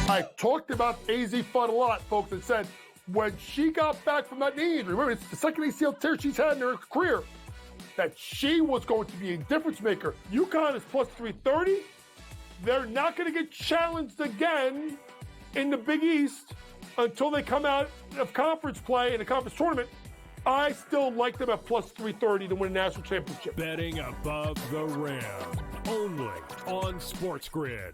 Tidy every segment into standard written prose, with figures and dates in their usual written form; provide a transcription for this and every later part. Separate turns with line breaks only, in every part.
I talked about AZ Fudd a lot, folks, and said when she got back from that knee injury, remember, it's the second ACL tear she's had in her career, that she was going to be a difference maker. UConn is plus 330. They're not going to get challenged again in the Big East until they come out of conference play in a conference tournament. I still like them at plus 330 to win a national championship.
Betting above the rim, only on SportsGrid.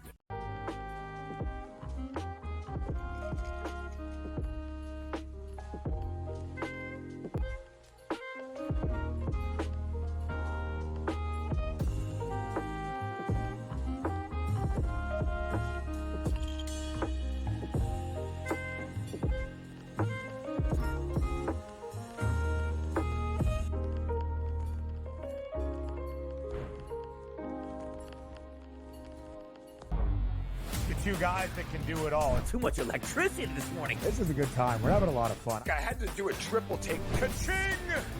Two guys that can do it all.
Too much electricity this morning.
This is a good time. We're having a lot of fun.
I had to do a triple take. Ka-ching!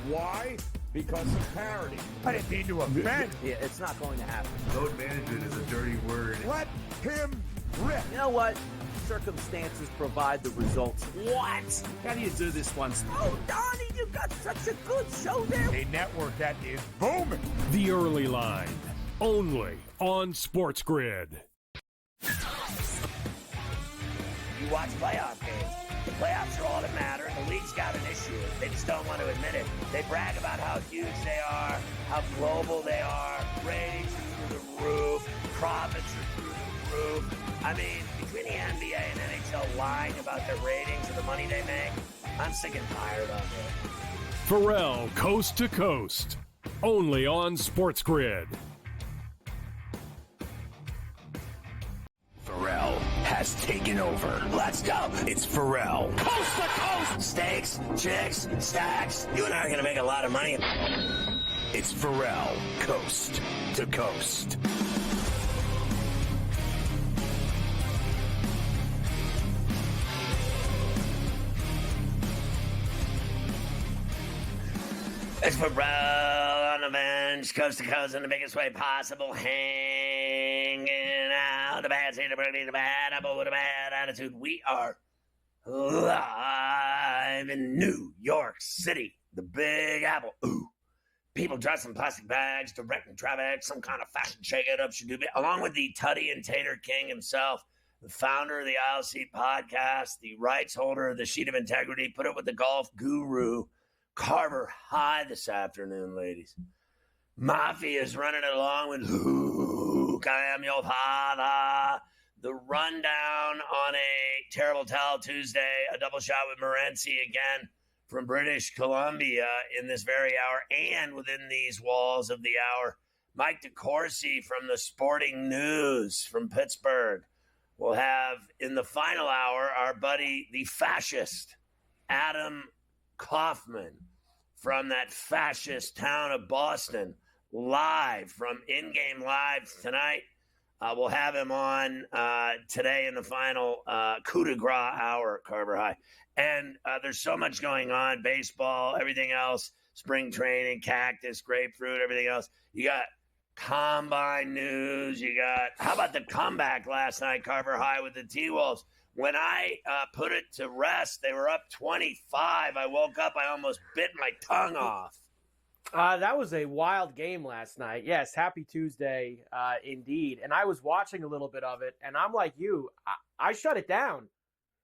Why? Because of parity.
I didn't mean to offend.
Yeah, it's not going to happen.
Load management is a dirty word.
Let him rip.
You know what? Circumstances provide the results. What?
How do you do this once?
Oh, Donnie, you got such a good show there.
A network that is booming.
The Early Line, only on SportsGrid.
You watch playoff games. The playoffs are all that matter, and the league's got an issue. They just don't want to admit it. They brag about how huge they are, how global they are, ratings are through the roof, profits are through the roof. I mean, between the NBA and NHL lying about their ratings and the money they make, I'm sick and tired of it.
Ferrall Coast to Coast, only on SportsGrid.
Ferrall has taken over. Let's go. It's Ferrall. Coast to coast. Steaks, chicks, stacks. You and I are going to make a lot of money. It's Ferrall. Coast to coast. It's Ferrall on the bench, coast to coast in the biggest way possible, hanging out the bad seat, the bad apple with a bad attitude. We are live in New York City, the Big Apple. Ooh, people dressed in plastic bags, directing traffic, some kind of fashion shake-it-up should do, along with the Tutty and Tater King himself, the founder of the Aisle Seat podcast, the rights holder of the Sheet of Integrity, put it with the golf guru, Carver High this afternoon, ladies. Mafia is running it along with Luke, I am your father. The rundown on a Terrible Towel Tuesday, a double shot with Morency again from British Columbia in this very hour, and within these walls of the hour, Mike DeCourcy from the Sporting News from Pittsburgh. We'll have in the final hour our buddy, the fascist, Adam Kaufman from that fascist town of Boston, live from In-Game Live tonight. We'll have him on today in the final coup de grace hour, Carver High. And there's so much going on, baseball, everything else, spring training, cactus, grapefruit, everything else. You got combine news. You got, how about the comeback last night, Carver High, with the T-Wolves? When I put it to rest, they were up 25. I woke up, I almost bit my tongue off.
That was a wild game last night. Yes, happy Tuesday, indeed. And I was watching a little bit of it, and I'm like you. I shut it down.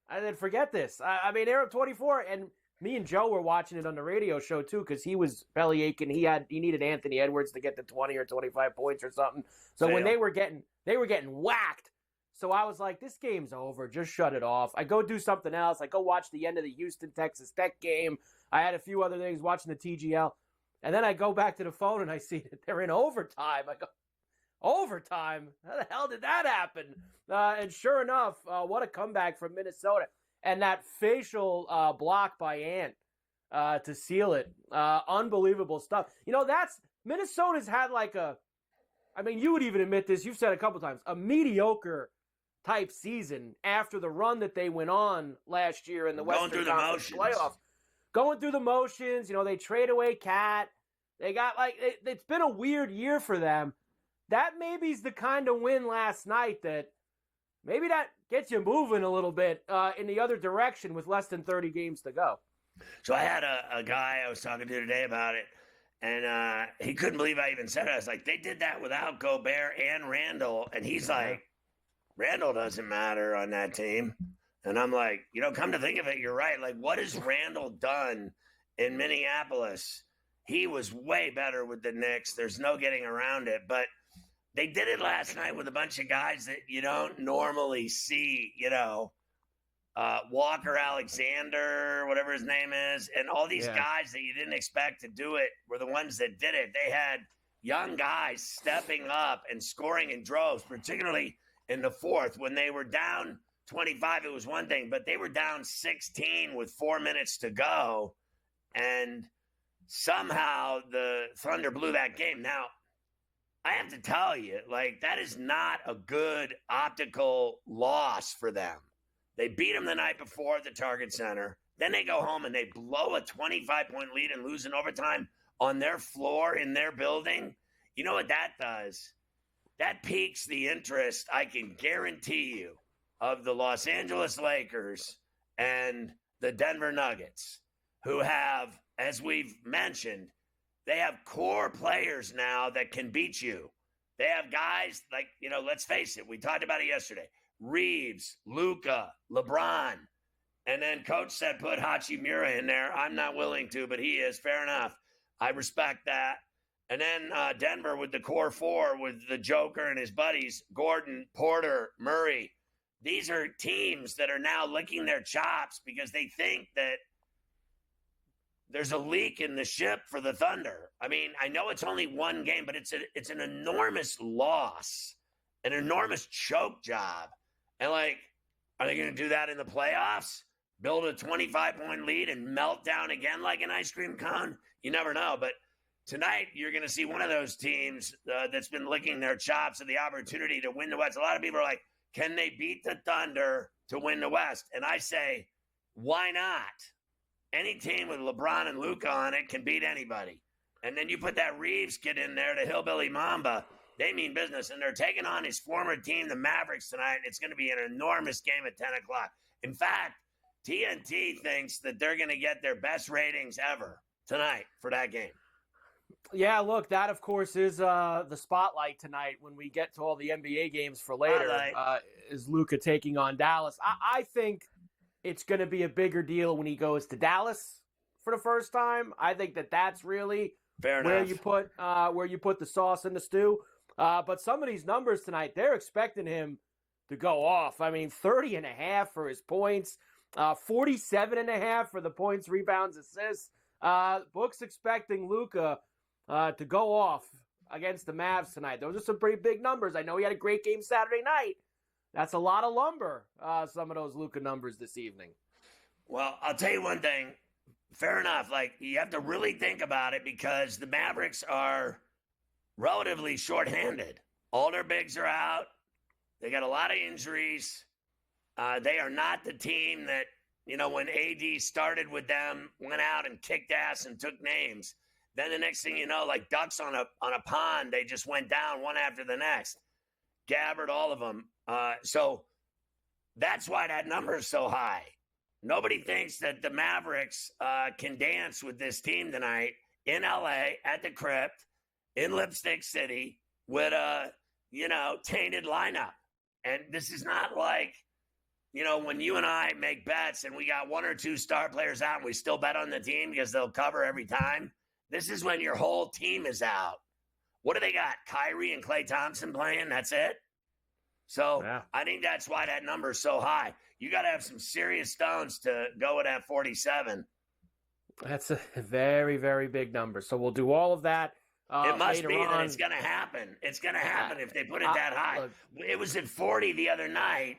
I said, forget this. I mean, they're up 24, and me and Joe were watching it on the radio show, too, because he was belly aching. He needed Anthony Edwards to get to 20 or 25 points or something. So when they were getting whacked, so I was like, this game's over. Just shut it off. I go do something else. I go watch the end of the Houston-Texas Tech game. I had a few other things watching the TGL. And then I go back to the phone and I see that they're in overtime. I go, overtime? How the hell did that happen? And sure enough, what a comeback from Minnesota. And that facial block by Ant to seal it. Unbelievable stuff. You know, Minnesota's had like you would even admit this, you've said a couple times, a mediocre type season after the run that they went on last year in the Western Conference playoffs. Going through the motions, they trade away Cat. They got it's been a weird year for them. That maybe is the kind of win last night that maybe that gets you moving a little bit in the other direction with less than 30 games to go.
So I had a guy I was talking to today about it, and he couldn't believe I even said it. I was like, they did that without Gobert and Randall. And he's like, Randall doesn't matter on that team. And I'm like, come to think of it, you're right. Like, what has Randall done in Minneapolis? He was way better with the Knicks. There's no getting around it. But they did it last night with a bunch of guys that you don't normally see, Walker Alexander, whatever his name is, and all these guys that you didn't expect to do it were the ones that did it. They had young guys stepping up and scoring in droves, particularly in the fourth. When they were down 25, it was one thing, but they were down 16 with 4 minutes to go, and somehow the Thunder blew that game. Now, I have to tell you, that is not a good optical loss for them. They beat them the night before at the Target Center. Then they go home and they blow a 25-point lead and lose in overtime on their floor in their building. You know what that does? That piques the interest, I can guarantee you, of the Los Angeles Lakers and the Denver Nuggets, who have, as we've mentioned, they have core players now that can beat you. They have guys like, let's face it, we talked about it yesterday. Reeves, Luka, LeBron. And then coach said put Hachimura in there. I'm not willing to, but he is. Fair enough. I respect that. And then Denver with the core four with the Joker and his buddies, Gordon, Porter, Murray. These are teams that are now licking their chops because they think that there's a leak in the ship for the Thunder. I mean, I know it's only one game, but it's an enormous loss, an enormous choke job. And are they going to do that in the playoffs? Build a 25-point lead and melt down again like an ice cream cone? You never know. But tonight, you're going to see one of those teams that's been licking their chops at the opportunity to win the West. A lot of people are like, can they beat the Thunder to win the West? And I say, why not? Any team with LeBron and Luka on it can beat anybody. And then you put that Reeves kid in there, the Hillbilly Mamba. They mean business, and they're taking on his former team, the Mavericks, tonight. It's going to be an enormous game at 10 o'clock. In fact, TNT thinks that they're going to get their best ratings ever tonight for that game.
Yeah, look, that, of course, is the spotlight tonight when we get to all the NBA games for later, is Luka taking on Dallas. I think it's going to be a bigger deal when he goes to Dallas for the first time. I think that's really where you put the sauce in the stew. But some of these numbers tonight, they're expecting him to go off. I mean, 30.5 for his points, 47.5 for the points, rebounds, assists. Book's expecting Luka to go off against the Mavs tonight. Those are some pretty big numbers. I know he had a great game Saturday night. That's a lot of lumber, some of those Luka numbers this evening.
Well, I'll tell you one thing. Fair enough. You have to really think about it because the Mavericks are relatively shorthanded. All their bigs are out. They got a lot of injuries. They are not the team that, when AD started with them, went out and kicked ass and took names. Then the next thing you know, like ducks on a pond, they just went down one after the next. Gabbard, all of them. So that's why that number is so high. Nobody thinks that the Mavericks can dance with this team tonight in LA at the Crypt in Lipstick City with a, tainted lineup. And this is not like, when you and I make bets and we got one or two star players out and we still bet on the team because they'll cover every time. This is when your whole team is out. What do they got? Kyrie and Klay Thompson playing? That's it? So yeah. I think that's why that number is so high. You got to have some serious stones to go with that 47.
That's a very, very big number. So we'll do all of that.
It must be that it's going to happen. It's going to happen if they put it that high. It was at 40 the other night,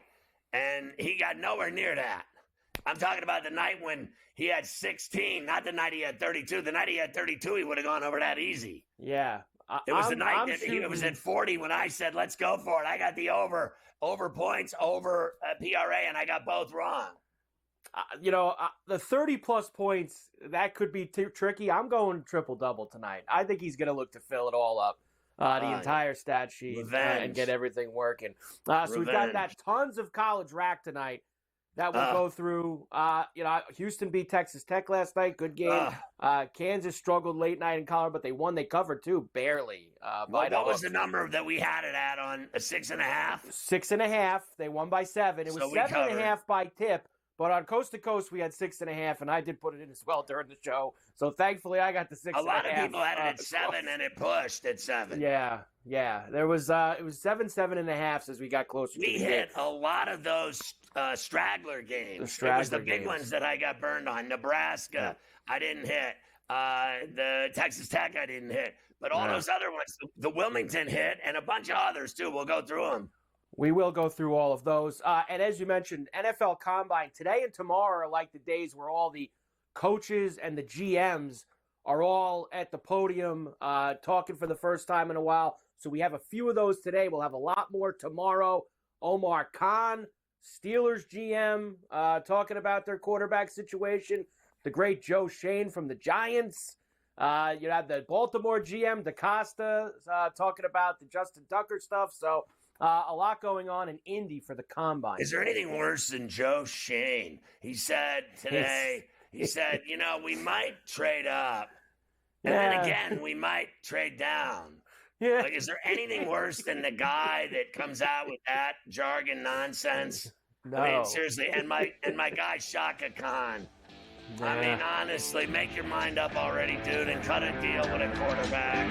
and he got nowhere near that. I'm talking about the night when he had 16, not the night he had 32. The night he had 32, he would have gone over that easy.
Yeah.
It was the night that it was at 40 when I said, let's go for it. I got the over points, over PRA, and I got both wrong.
The 30-plus points, that could be tricky. I'm going triple-double tonight. I think he's going to look to fill it all up the entire stat sheet and get everything working. So we've got that tons of college rack tonight that we'll go through. Houston beat Texas Tech last night. Good game. Kansas struggled late night in Colorado, but they won. They covered too, barely.
What was the number that we had it at on a 6.5?
6.5. They won by 7. It was 7.5 by tip. But on Coast to Coast, we had 6.5, and I did put it in as well during the show. So thankfully, I got the 6.5.
A lot of people had it at 7, and it pushed at 7.
Yeah. There was it was 7.5 as we got closer.
We hit a lot of those straggler games. It was the big ones that I got burned on. Nebraska, I didn't hit. The Texas Tech, I didn't hit. But all those other ones, the Wilmington hit, and a bunch of others too. We'll go through them.
We will go through all of those. And as you mentioned, NFL Combine today and tomorrow are like the days where all the coaches and the GMs are all at the podium talking for the first time in a while. So we have a few of those today. We'll have a lot more tomorrow. Omar Khan, Steelers GM, talking about their quarterback situation. The great Joe Shane from the Giants. You have the Baltimore GM, DaCosta, talking about the Justin Tucker stuff. So a lot going on in Indy for the Combine.
Is there anything worse than Joe Shane? He said today, we might trade up. And then again, we might trade down.
Yeah.
Like, is there anything worse than the guy that comes out with that jargon nonsense?
No.
I mean, seriously, and my guy Shaka Khan.
Yeah.
I mean, honestly, make your mind up already, dude, and cut a deal with a quarterback.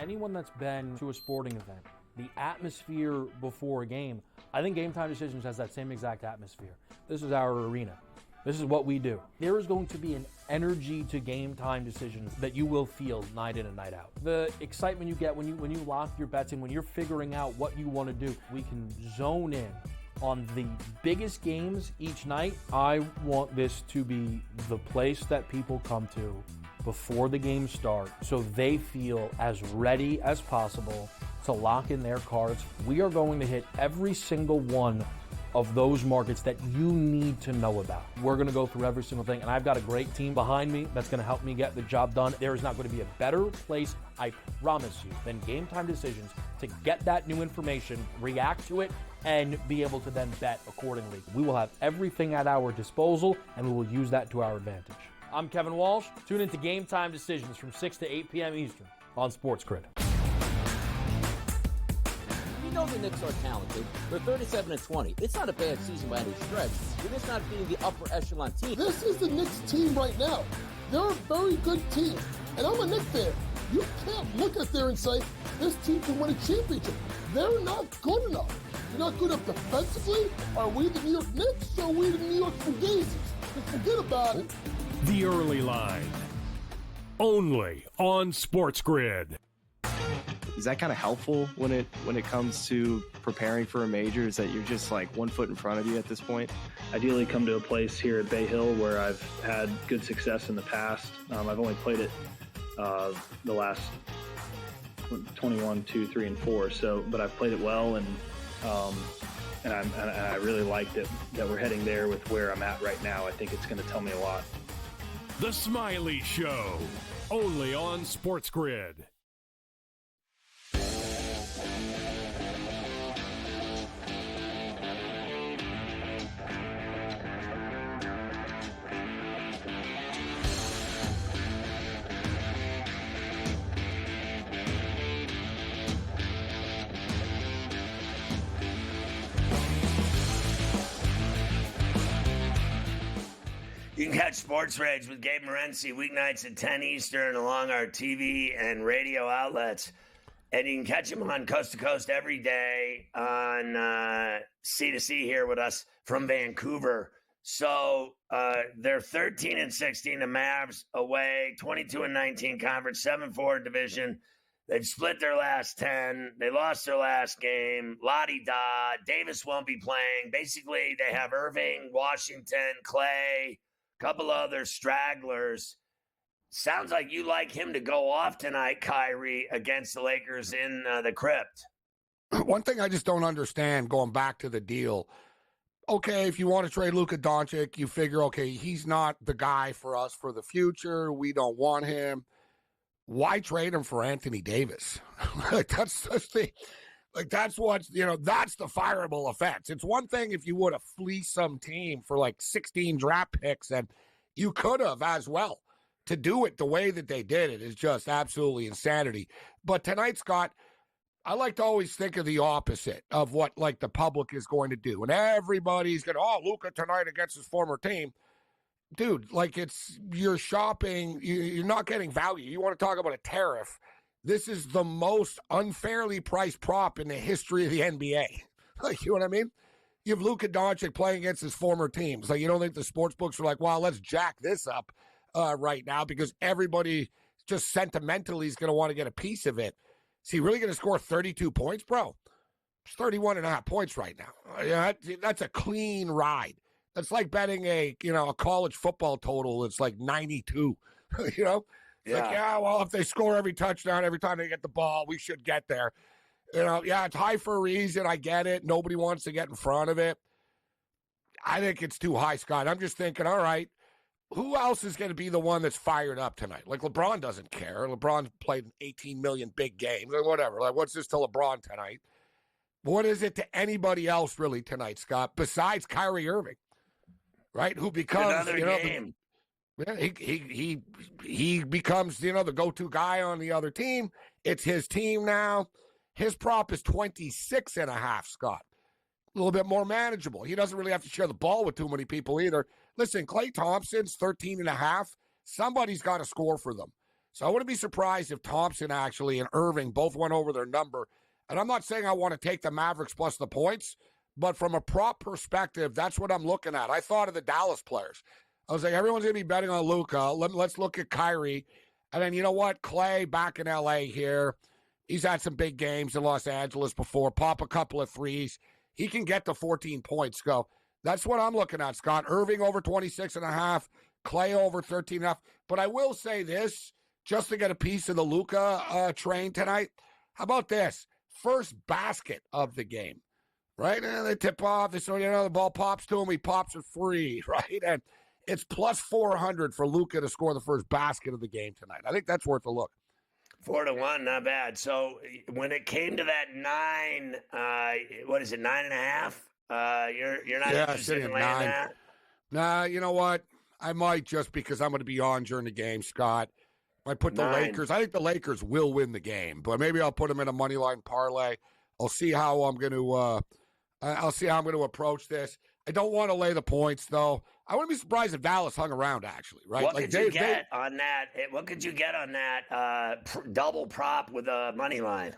Anyone that's been to a sporting event, the atmosphere before a game, I think Game Time Decisions has that same exact atmosphere. This is our arena. This is what we do. There is going to be an energy to Game Time Decisions that you will feel night in and night out. The excitement you get when you lock your bets in, when you're figuring out what you want to do, we can zone in on the biggest games each night. I want this to be the place that people come to before the games start so they feel as ready as possible to lock in their cards. We are going to hit every single one of those markets that you need to know about. We're going to go through every single thing, and I've got a great team behind me that's going to help me get the job done. There is not going to be a better place, I promise you, than Game Time Decisions to get that new information, react to it, and be able to then bet accordingly. We will have everything at our disposal, and we will use that to our advantage. I'm Kevin Walsh. Tune into Game Time Decisions from 6 to 8 p.m. Eastern on SportsGrid.
We know the Knicks are talented. They're 37-20. It's not a bad season by any stretch. They're just not being the upper echelon team.
This is the Knicks team right now. They're a very good team. And I'm a Knicks fan. You can't look at there and say, this team can win a championship. They're not good enough. They're not good enough defensively. Are we the New York Knicks or are we the New York Fugazis? Just forget about it.
The Early Line. Only on SportsGrid.
Is that kind of helpful when it comes to preparing for a major? Is that you're just like 1 foot in front of you at this point?
Ideally come to a place here at Bay Hill where I've had good success in the past. I've only played it the last 21, 2, 3, and 4. So, but I've played it well, and I really like that we're heading there with where I'm at right now. I think it's going to tell me a lot.
The Smiley Show, only on SportsGrid.
You can catch Sports Rage with Gabe Morency weeknights at 10 Eastern along our TV and radio outlets. And you can catch him on Coast to Coast every day on C2C here with us from Vancouver. So they're 13-16, the Mavs away, 22-19 conference, 7-4 division. They've split their last 10. They lost their last game. La-di-da. Davis won't be playing. Basically, they have Irving, Washington, Clay, couple other stragglers. Sounds like you like him to go off tonight, Kyrie, against the Lakers in the crypt.
One thing I just don't understand, going back to the deal, okay, if you want to trade Luka Doncic, you figure, okay, he's not the guy for us for the future. We don't want him. Why trade him for Anthony Davis? That's the fireable offense. It's one thing if you would have fleeced some team for like 16 draft picks, and you could have as well. To do it the way that they did it is just absolutely insanity. But tonight, Scott, I like to always think of the opposite of what like the public is going to do. And everybody's going to, Luka tonight against his former team. Dude, like you're shopping, you're not getting value. You want to talk about a tariff. This is the most unfairly priced prop in the history of the NBA. Like, you know what I mean? You have Luka Doncic playing against his former teams. Like, you don't think the sports books are like, wow, let's jack this up right now because everybody just sentimentally is going to want to get a piece of it. Is he really going to score 32 points, bro? It's 31.5 points right now. That's a clean ride. That's like betting a college football total. It's like 92, Yeah. Like, if they score every touchdown every time they get the ball, we should get there. It's high for a reason. I get it. Nobody wants to get in front of it. I think it's too high, Scott. I'm just thinking, all right, who else is going to be the one that's fired up tonight? Like, LeBron doesn't care. LeBron's played 18 million big games or whatever. Like, what's this to LeBron tonight? What is it to anybody else really tonight, Scott, besides Kyrie Irving, right? Who becomes
another game.
He becomes the go-to guy on the other team. It's his team now. His prop is 26.5, Scott. A little bit more manageable. He doesn't really have to share the ball with too many people either. Listen, Klay Thompson's 13.5. Somebody's got to score for them. So I wouldn't be surprised if Thompson actually and Irving both went over their number. And I'm not saying I want to take the Mavericks plus the points, but from a prop perspective, that's what I'm looking at. I thought of the Dallas players. I was like, everyone's going to be betting on Luka. Let's look at Kyrie. And then, you know what? Klay back in L.A. here. He's had some big games in Los Angeles before. Pop a couple of threes. He can get to 14 points. Go. That's what I'm looking at, Scott. Irving over 26.5. Klay over 13.5. But I will say this, just to get a piece of the Luka train tonight. How about this? First basket of the game, right? And they tip off. So, the ball pops to him. He pops it free, right? And it's plus 400 for Luka to score the first basket of the game tonight. I think that's worth a look.
4-1, not bad. So when it came to that 9, what is it, 9.5? You're not interested in laying
9.
that?
Nah, you know what? I might just because I'm going to be on during the game, Scott. I put the
9.
Lakers. I think the Lakers will win the game, but maybe I'll put them in a money line parlay. I'll see how I'm going to. I'll see how I'm going to approach this. I don't want to lay the points though. I wouldn't be surprised if Dallas hung around. Actually, right?
What could you get on that? What could you get on that double prop with a money line?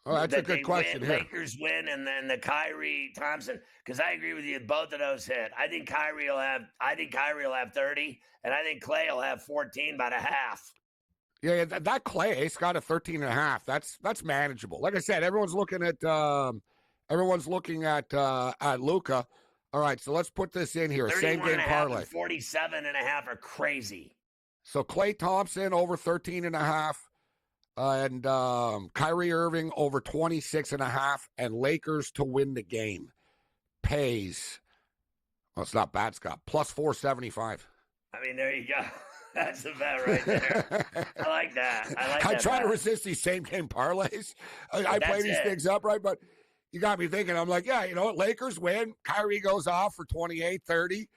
Oh, that's a good question. Here.
Lakers win, and then the Kyrie Thompson. Because I agree with you, both of those hit. I think Kyrie will have 30, and I think Klay will have 14 by the half.
Yeah, that Klay's got a 13.5. That's manageable. Like I said, everyone's looking at Luka. All right, so let's put this in here. Same game parlay.
47.5 are crazy.
So Klay Thompson over 13.5. And Kyrie Irving over 26.5, and Lakers to win the game pays. Well, it's not bad, Scott. Plus 475.
I mean, there you go. That's the bet right there. I like that.
I try to resist these same game parlays. I play these things up, right? But you got me thinking. I'm like, yeah, you know what? Lakers win. Kyrie goes off for 28, 30.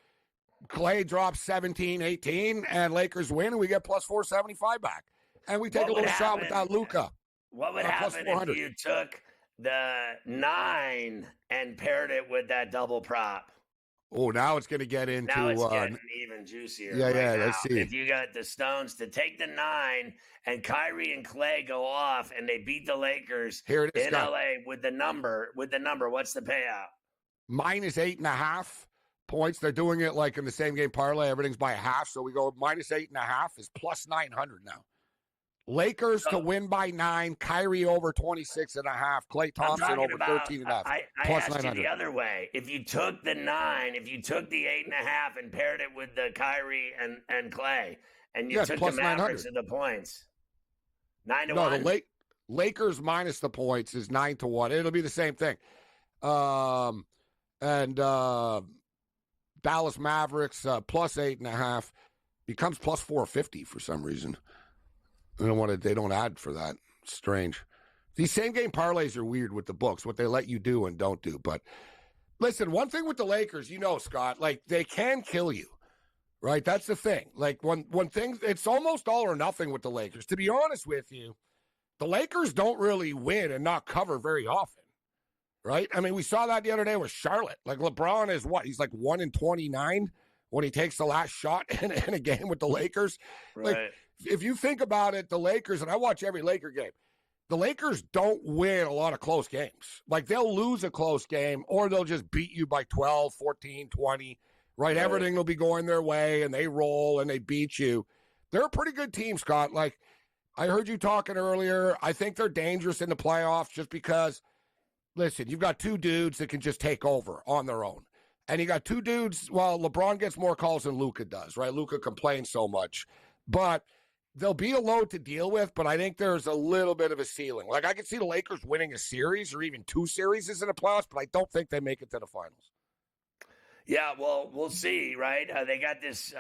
Klay drops 17, 18, and Lakers win, and we get plus 475 back. And we take a little shot without Luka.
What would happen if you took the 9 and paired it with that double prop?
Oh, now it's going to get into...
Now it's getting even juicier.
Let's see.
If you got the Stones to take the 9 and Kyrie and Klay go off and they beat the Lakers
Here it is,
in
Scott.
LA with the number, what's the payout?
Minus 8.5 points. They're doing it like in the same game parlay. Everything's by a half. So we go minus 8.5 is plus 900 now.
Lakers to win by 9, Kyrie over 26.5, Klay Thompson over 13.5.
I
plus
asked
900.
you the other way. If you took the 9, if you took the 8.5 and paired it with the Kyrie and Klay, and you took the Mavericks and the points, 9 to 1.
No, the Lakers minus the points is 9 to 1. It'll be the same thing. Dallas Mavericks plus 8.5 becomes plus 450 for some reason. They don't add for that. Strange. These same game parlays are weird with the books, what they let you do and don't do. But listen, one thing with the Lakers, Scott, like they can kill you, right? That's the thing. Like one thing, it's almost all or nothing with the Lakers. To be honest with you, the Lakers don't really win and not cover very often, right? I mean, we saw that the other day with Charlotte. Like LeBron is what? He's like 1-29 when he takes the last shot in a game with the Lakers.
Right.
Like, if you think about it, the Lakers, and I watch every Laker game, the Lakers don't win a lot of close games. Like, they'll lose a close game, or they'll just beat you by 12, 14, 20, right? Everything will be going their way, and they roll, and they beat you. They're a pretty good team, Scott. Like, I heard you talking earlier. I think they're dangerous in the playoffs just because, listen, you've got two dudes that can just take over on their own. And you got two dudes, well, LeBron gets more calls than Luka does, right? Luka complains so much. But there'll be a load to deal with, but I think there's a little bit of a ceiling. Like, I could see the Lakers winning a series or even 2 series in the playoffs, but I don't think they make it to the finals.
Yeah, well, we'll see, right? They got this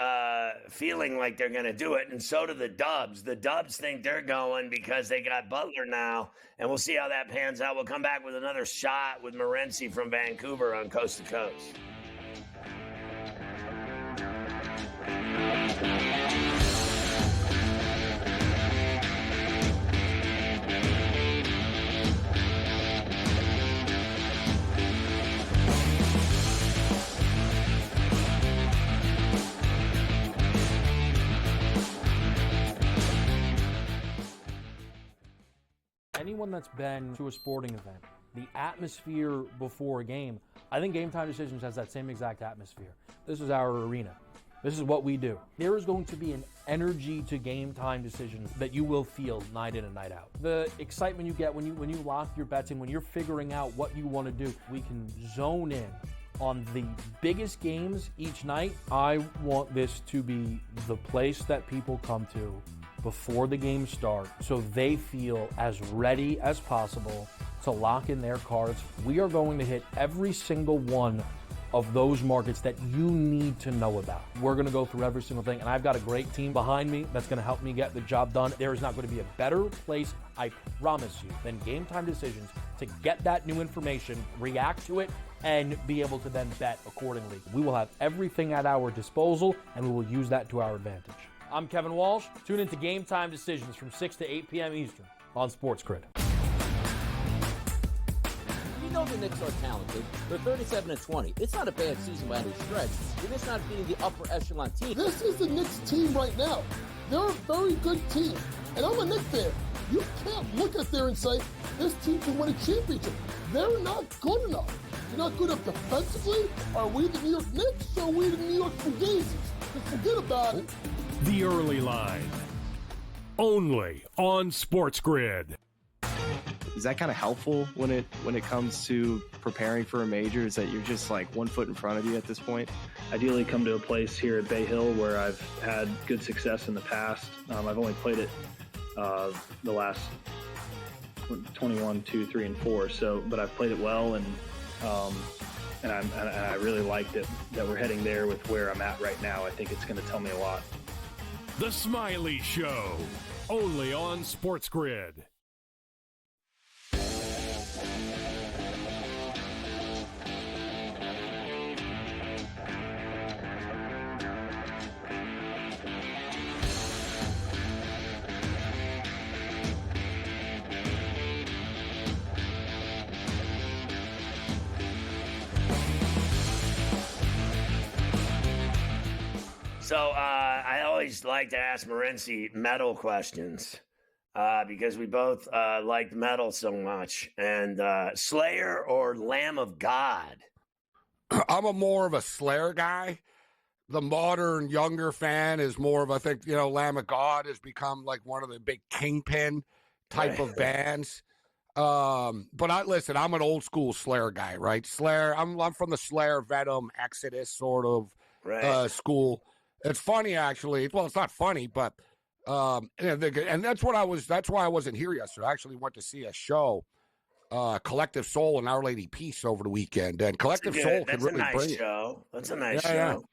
feeling like they're going to do it, and so do the Dubs. The Dubs think they're going because they got Butler now, and we'll see how that pans out. We'll come back with another shot with Morency from Vancouver on Coast to Coast.
Anyone that's been to a sporting event, the atmosphere before a game, I think Game Time Decisions has that same exact atmosphere. This is our arena. This is what we do. There is going to be an energy to Game Time Decisions that you will feel night in and night out. The excitement you get when you lock your bets in, when you're figuring out what you want to do, we can zone in on the biggest games each night. I want this to be the place that people come to before the games start so they feel as ready as possible to lock in their cards. We are going to hit every single one of those markets that you need to know about. We're going to go through every single thing, and I've got a great team behind me that's going to help me get the job done. There is not going to be a better place, I promise you, than Game Time Decisions to get that new information, react to it, and be able to then bet accordingly. We will have everything at our disposal, and we will use that to our advantage. I'm Kevin Walsh. Tune into Game Time Decisions from 6 to 8 p.m. Eastern on SportsGrid.
We know the Knicks are talented. They're 37-20. It's not a bad season by any stretch. They're just not beating the upper echelon team.
This is the Knicks team right now. They're a very good team. And I'm a Knicks fan. You can't look at there and say, this team can win a championship. They're not good enough. They're not good enough defensively. Are we the New York Knicks or are we the New York Fugazis? Just forget about it.
The Early Line. Only on SportsGrid.
Is that kind of helpful when it comes to preparing for a major? Is that you're just like 1 foot in front of you at this point?
Ideally come to a place here at Bay Hill where I've had good success in the past. I've only played it the last 21, 2, 3, and 4. But I've played it well, and I really like that we're heading there with where I'm at right now. I think it's going to tell me a lot.
The Smiley Show, only on SportsGrid.
So I always like to ask Morency metal questions because we both like metal so much. And Slayer or Lamb of God?
I'm more of a Slayer guy, the modern younger fan is more of, I think, Lamb of God has become like one of the big kingpin type of bands. But I'm an old school Slayer guy, right? Slayer, I'm from the Slayer, Venom, Exodus sort of school. It's funny, actually. Well, it's not funny, but and that's why I wasn't here yesterday. I actually went to see a show, Collective Soul and Our Lady Peace over the weekend, and Collective Soul could really bring it.
That's a nice show.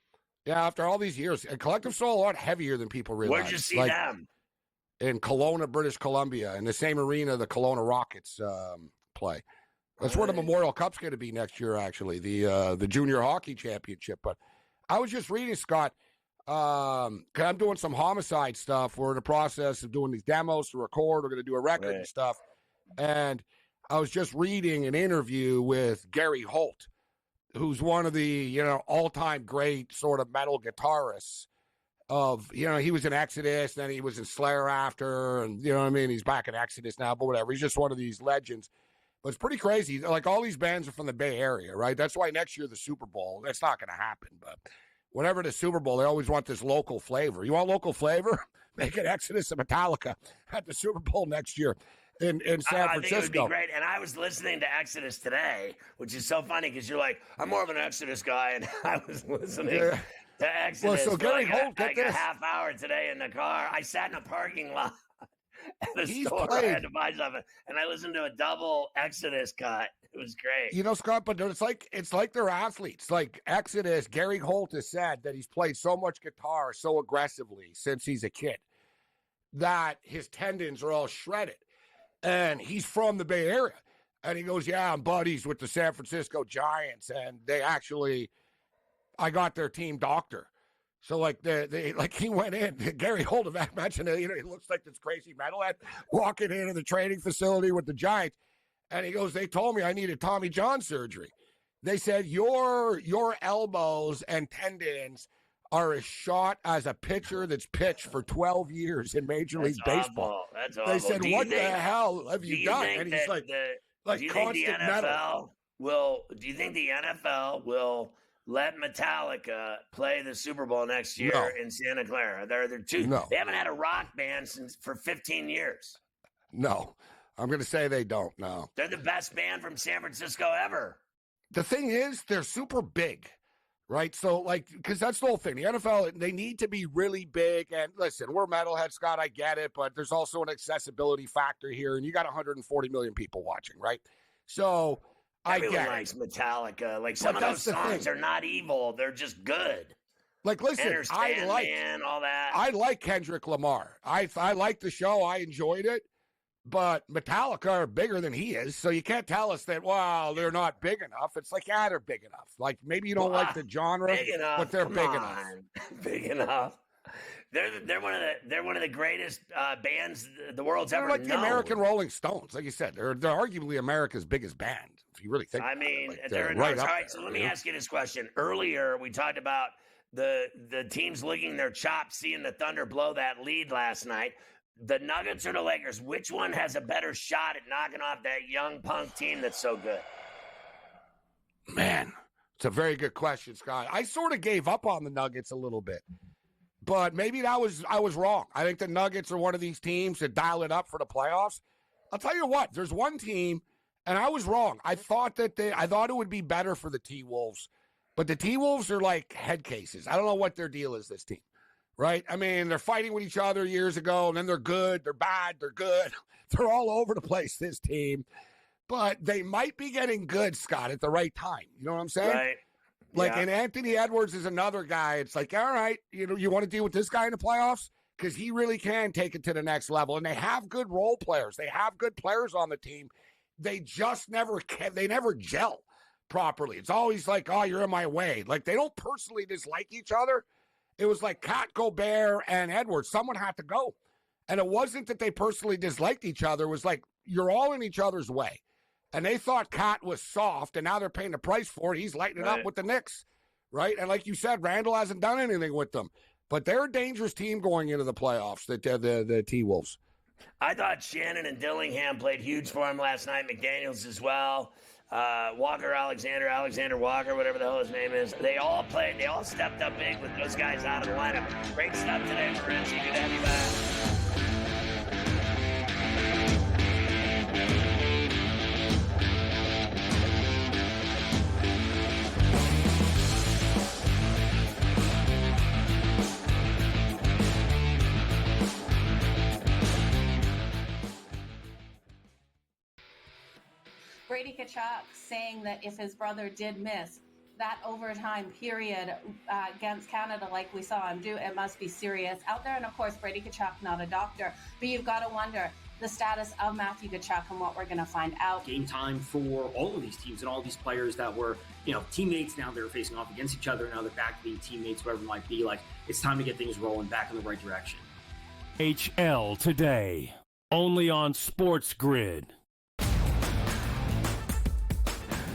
Yeah, after all these years, and Collective Soul a lot heavier than people realize.
Where'd you see them?
In Kelowna, British Columbia, in the same arena the Kelowna Rockets play. That's where the Memorial Cup's going to be next year, actually, the Junior Hockey Championship. But I was just reading, Scott, 'cause I'm doing some homicide stuff. We're in the process of doing these demos to record. We're going to do a record and stuff. And I was just reading an interview with Gary Holt, who's one of the, all-time great sort of metal guitarists of, he was in Exodus, then he was in Slayer after, and, he's back in Exodus now, but whatever. He's just one of these legends. But it's pretty crazy. Like, all these bands are from the Bay Area, right? That's why next year the Super Bowl, that's not going to happen. But whenever the Super Bowl, they always want this local flavor. You want local flavor? Make it Exodus and Metallica at the Super Bowl next year in San Francisco.
I think it would be great. And I was listening to Exodus today, which is so funny because you're like, I'm more of an Exodus guy, and I was listening to Exodus.
Well, so Gary Holt,
a half hour today in the car. I sat in a parking lot at the store. I had to buy something, and I listened to a double Exodus cut. It was great.
Scott, but it's like they're athletes. Like Exodus, Gary Holt has said that he's played so much guitar so aggressively since he's a kid that his tendons are all shredded. And he's from the Bay Area. And he goes, yeah, I'm buddies with the San Francisco Giants. And I got their team doctor. So, he went in. Gary Holt, imagine, he looks like this crazy metalhead walking into the training facility with the Giants. And he goes, they told me I needed Tommy John surgery. They said, your elbows and tendons are as shot as a pitcher that's pitched for 12 years in Major League Baseball.
That's awful.
They said, what the hell have you done? And he's like constant metal.
Do you think the NFL will let Metallica play the Super Bowl next year in Santa Clara? They're two.
No.
They haven't had a rock band for 15 years.
No. I'm going to say they don't, no.
They're the best band from San Francisco ever.
The thing is, they're super big. Right. So, because that's the whole thing. The NFL, they need to be really big. And listen, we're metalhead, Scott. I get it. But there's also an accessibility factor here. And you got 140 million people watching. Right. So,
Everyone
I get
likes Metallica. Some of those songs are not evil. They're just good.
Listen,
all that.
I like Kendrick Lamar. I like the show. I enjoyed it. But Metallica are bigger than he is, so you can't tell us that, well, they're not big enough. It's like, they're big enough. Like, maybe you don't like the genre, but they're big enough.
Big enough. They're one of the greatest bands the world's ever known.
The American Rolling Stones, like you said. They're arguably America's biggest band, if you really think about it.
They're
right up
all right,
there,
so let me ask you this question. Earlier, we talked about the teams licking their chops, seeing the Thunder blow that lead last night. The Nuggets or the Lakers, which one has a better shot at knocking off that young punk team that's so good?
Man, it's a very good question, Scott. I sort of gave up on the Nuggets a little bit, but maybe I was wrong. I think the Nuggets are one of these teams that dial it up for the playoffs. I'll tell you what, there's one team, and I was wrong. I thought it would be better for the T-Wolves, but the T-Wolves are like head cases. I don't know what their deal is, this team. Right? I mean, they're fighting with each other years ago, and then they're good, they're bad, they're good. They're all over the place, this team. But they might be getting good, Scott, at the right time. You know what I'm saying?
Right.
And Anthony Edwards is another guy. It's like, all right, you want to deal with this guy in the playoffs? Because he really can take it to the next level. And they have good role players. They have good players on the team. They just never gel properly. It's always like, oh, you're in my way. Like, they don't personally dislike each other. It was like Kat, Gobert, and Edwards. Someone had to go. And it wasn't that they personally disliked each other. It was like, you're all in each other's way. And they thought Kat was soft, and now they're paying the price for it. He's lighting it up with the Knicks, right? And like you said, Randall hasn't done anything with them. But they're a dangerous team going into the playoffs, the T-Wolves.
I thought Shannon and Dillingham played huge for him last night. McDaniels as well. Alexander Walker, whatever the hell his name is. They all played. They all stepped up big with those guys out of the lineup. Great stuff today, Morency. Good to have you back.
Brady Tkachuk saying that if his brother did miss that overtime period against Canada like we saw him do, it must be serious out there. And of course, Brady Tkachuk, not a doctor, but you've got to wonder the status of Matthew Tkachuk and what we're going to find out.
Game time for all of these teams and all these players that were, teammates. Now they're facing off against each other. Now they're back to being teammates, whatever it might be. Like, it's time to get things rolling back in the right direction.
HL today, only on SportsGrid.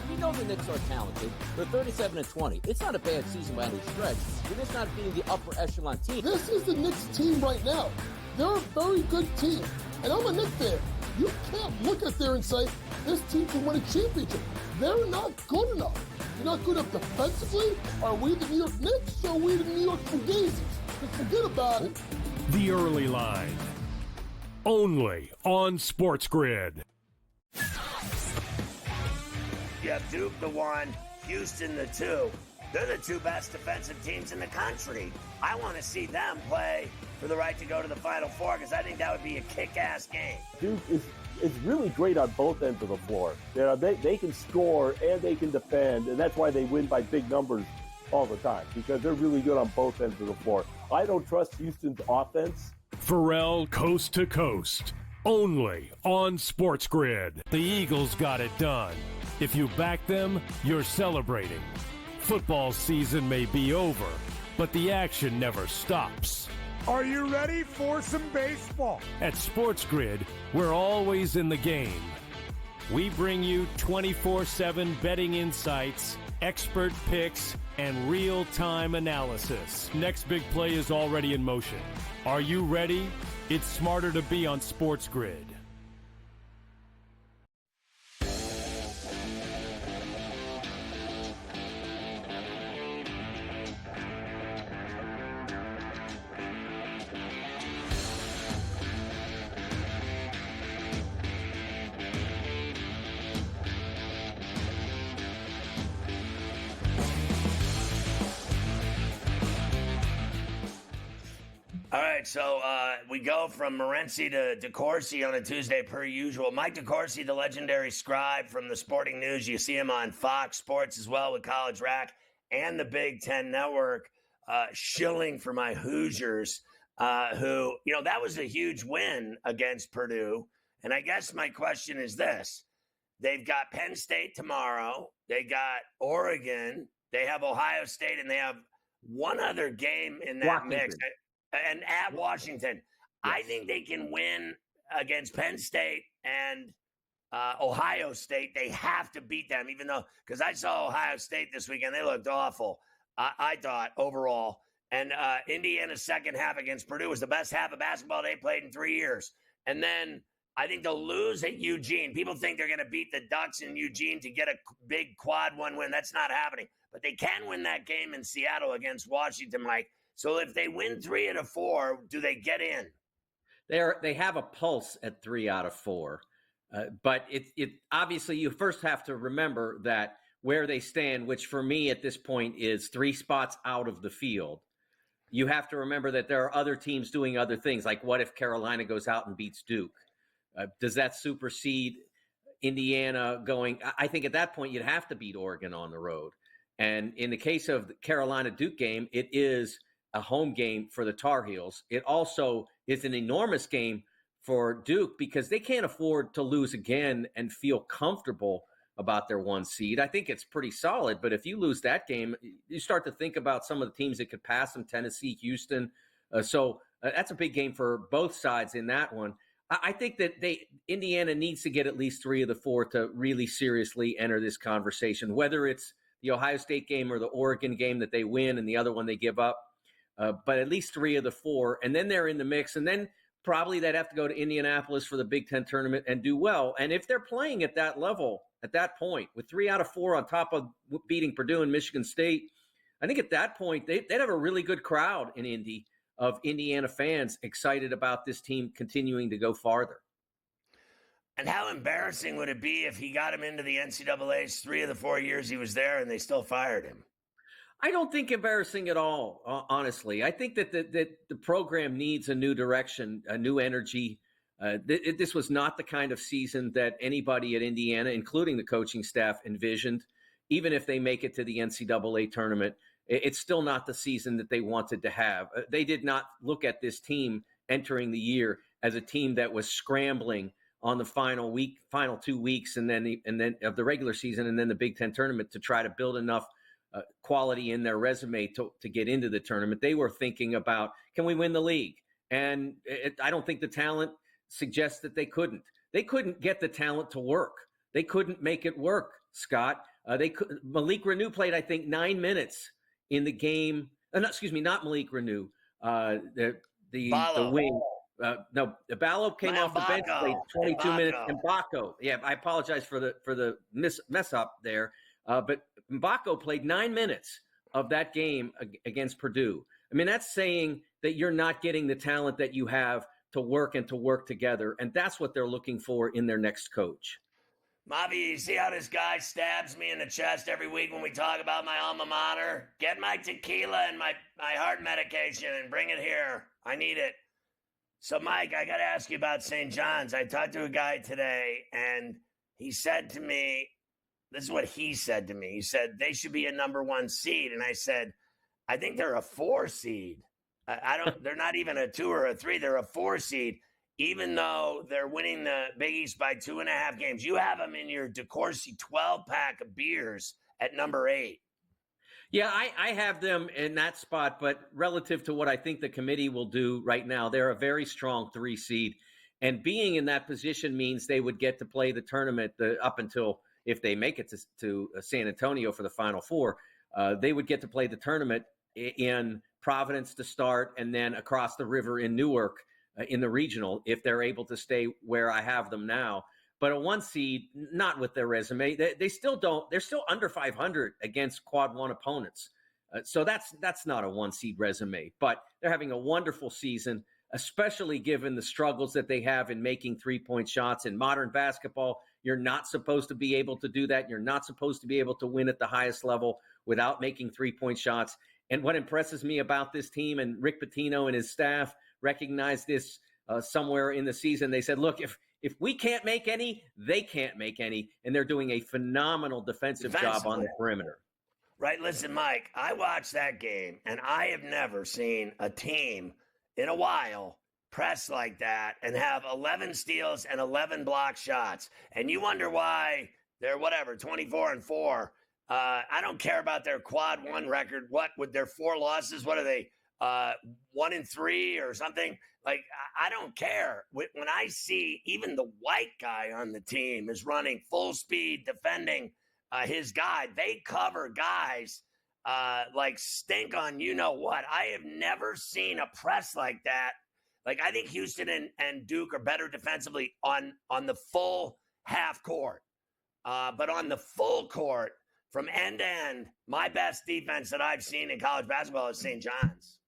We know the Knicks are talented. They're 37-20. It's not a bad season by any stretch. They're just not being the upper echelon team.
This is the Knicks team right now. They're a very good team. And I'm a Knicks fan. You can't look at there and say, this team can win a championship. They're not good enough. You're not good enough defensively. Are we the New York Knicks or are we the New York Fugazis? Just forget about it.
The Early Line, only on SportsGrid.
You have Duke the 1, Houston the 2. They're the two best defensive teams in the country. I want to see them play for the right to go to the Final Four because I think that would be a kick-ass game.
Duke is really great on both ends of the floor. They can score and they can defend, and that's why they win by big numbers all the time, because they're really good on both ends of the floor. I don't trust Houston's offense.
Ferrall coast to coast, only on SportsGrid. The Eagles got it done. If you back them, you're celebrating. Football season may be over, but the action never stops.
Are you ready for some baseball?
At SportsGrid, we're always in the game. We bring you 24/7 betting insights, expert picks, and real-time analysis. Next big play is already in motion. Are you ready? It's smarter to be on SportsGrid.
All right, so we go from Morency to DeCourcy on a Tuesday per usual. Mike DeCourcy, the legendary scribe from the Sporting News. You see him on Fox Sports as well with College Rack and the Big Ten Network, shilling for my Hoosiers, who, that was a huge win against Purdue. And I guess my question is this. They've got Penn State tomorrow. They got Oregon. They have Ohio State, and they have one other game in that mix. And at Washington, I think they can win against Penn State and Ohio State. They have to beat them, even though, because I saw Ohio State this weekend. They looked awful, I thought, overall. And Indiana's second half against Purdue was the best half of basketball they played in 3 years. And then I think they'll lose at Eugene. People think they're going to beat the Ducks in Eugene to get a big quad one win. That's not happening. But they can win that game in Seattle against Washington, Mike. So if they win 3 out of 4, do they get in?
They have a pulse at 3 out of 4. But it obviously you first have to remember that where they stand, which for me at this point is 3 spots out of the field. You have to remember that there are other teams doing other things. Like what if Carolina goes out and beats Duke? Does that supersede Indiana going? I think at that point you'd have to beat Oregon on the road. And in the case of the Carolina-Duke game, it is a home game for the Tar Heels. It also is an enormous game for Duke because they can't afford to lose again and feel comfortable about their 1 seed. I think it's pretty solid, but if you lose that game, you start to think about some of the teams that could pass them, Tennessee, Houston. So that's a big game for both sides in that one. I think that Indiana needs to get at least 3 of the 4 to really seriously enter this conversation, whether it's the Ohio State game or the Oregon game that they win and the other one they give up. But at least 3 of the 4, and then they're in the mix. And then probably they'd have to go to Indianapolis for the Big Ten tournament and do well. And if they're playing at that level, at that point, with 3 out of 4 on top of beating Purdue and Michigan State, I think at that point they'd have a really good crowd in Indy of Indiana fans excited about this team continuing to go farther.
And how embarrassing would it be if he got him into the NCAA's 3 of the 4 years he was there and they still fired him?
I don't think embarrassing at all, honestly. I think that the program needs a new direction, a new energy. This was not the kind of season that anybody at Indiana, including the coaching staff, envisioned. Even if they make it to the NCAA tournament, it's still not the season that they wanted to have. They did not look at this team entering the year as a team that was scrambling on the final 2 weeks, and then of the regular season, and then the Big Ten tournament to try to build enough quality in their resume to get into the tournament. They were thinking about, can we win the league? And I don't think the talent suggests that they couldn't. They couldn't get the talent to work. They couldn't make it work, Scott. Malik Renew played, I think, 9 minutes in the game. Not Malik Renew. The wing. No, Ballo came off the bench, played 22 minutes. Mbako. Yeah, I apologize for the mess up there. But Mbako played 9 minutes of that game against Purdue. I mean, that's saying that you're not getting the talent that you have to work together. And that's what they're looking for in their next coach.
Mavi, you see how this guy stabs me in the chest every week when we talk about my alma mater? Get my tequila and my heart medication and bring it here. I need it. So, Mike, I got to ask you about St. John's. I talked to a guy today, and he said to me, this is what he said to me. He said, they should be a number 1 seed. And I said, I think they're a 4 seed. They're not even a 2 or a 3. They're a 4 seed, even though they're winning the Big East by 2.5 games. You have them in your DeCourcy 12-pack of beers at number 8.
Yeah, I have them in that spot, but relative to what I think the committee will do right now, they're a very strong 3 seed. And being in that position means they would get to play the tournament up until, if they make it to San Antonio for the Final Four, they would get to play the tournament in Providence to start, and then across the river in Newark in the regional, if they're able to stay where I have them now. But a 1 seed, not with their resume, they still don't. They're still under 500 against quad 1 opponents. So that's not a 1 seed resume. But they're having a wonderful season, especially given the struggles that they have in making 3-point shots. In modern basketball, you're not supposed to be able to do that. You're not supposed to be able to win at the highest level without making 3-point shots. And what impresses me about this team, and Rick Pitino and his staff recognized this somewhere in the season, they said, look, if we can't make any, they can't make any. And they're doing a phenomenal defensive job on the perimeter.
Right. Listen, Mike, I watched that game, and I have never seen a team in a while press like that and have 11 steals and 11 block shots. And you wonder why they're 24-4. I don't care about their quad 1 record. What with their 4 losses? What are they? 1-3 or something? Like, I don't care. When I see even the white guy on the team is running full speed defending his guy, they cover guys like stink on you know what. I have never seen a press like that. Like, I think Houston and Duke are better defensively on the full half court. But on the full court, from end to end, my best defense that I've seen in college basketball is St. John's.